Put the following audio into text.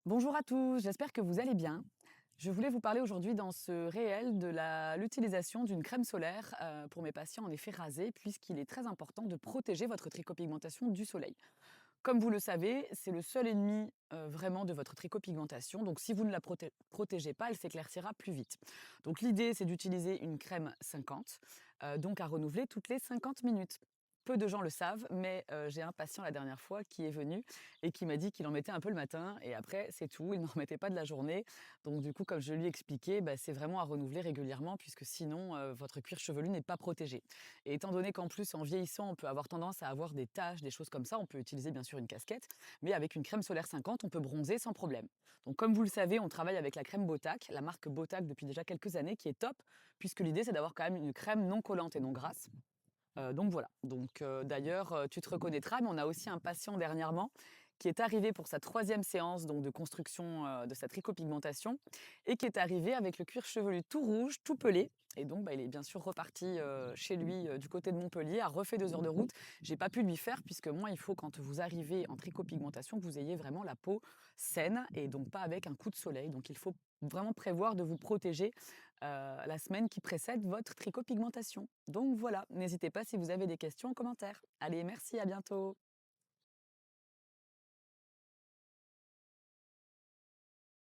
Bonjour à tous, j'espère que vous allez bien. Je voulais vous parler aujourd'hui dans ce réel de l'utilisation d'une crème solaire pour mes patients en effet rasés, puisqu'il est très important de protéger votre trichopigmentation du soleil. Comme vous le savez, c'est le seul ennemi vraiment de votre trichopigmentation, donc si vous ne la protégez pas, elle s'éclaircira plus vite. Donc l'idée, c'est d'utiliser une crème 50, donc à renouveler toutes les 50 minutes. Peu de gens le savent, mais j'ai un patient la dernière fois qui est venu et qui m'a dit qu'il en mettait un peu le matin et après c'est tout, il n'en remettait pas de la journée. Donc du coup, comme je lui ai expliqué, bah, c'est vraiment à renouveler régulièrement puisque sinon, votre cuir chevelu n'est pas protégé. Et étant donné qu'en plus, en vieillissant, on peut avoir tendance à avoir des taches, des choses comme ça, on peut utiliser bien sûr une casquette, mais avec une crème solaire 50, on peut bronzer sans problème. Donc comme vous le savez, on travaille avec la crème Botac, la marque Botac depuis déjà quelques années, qui est top, puisque l'idée c'est d'avoir quand même une crème non collante et non grasse. Donc voilà. Donc d'ailleurs, tu te reconnaîtras, mais on a aussi un patient dernièrement qui est arrivé pour sa troisième séance donc de construction, de sa trichopigmentation et qui est arrivé avec le cuir chevelu tout rouge, tout pelé et donc bah, il est bien sûr reparti, chez lui, du côté de Montpellier, a refait 2 heures de route. J'ai pas pu lui faire puisque moi, il faut quand vous arrivez en trichopigmentation que vous ayez vraiment la peau saine et donc pas avec un coup de soleil. Donc il faut vraiment prévoir de vous protéger la semaine qui précède votre trichopigmentation. Donc voilà, n'hésitez pas si vous avez des questions en commentaire. Allez, merci, à bientôt.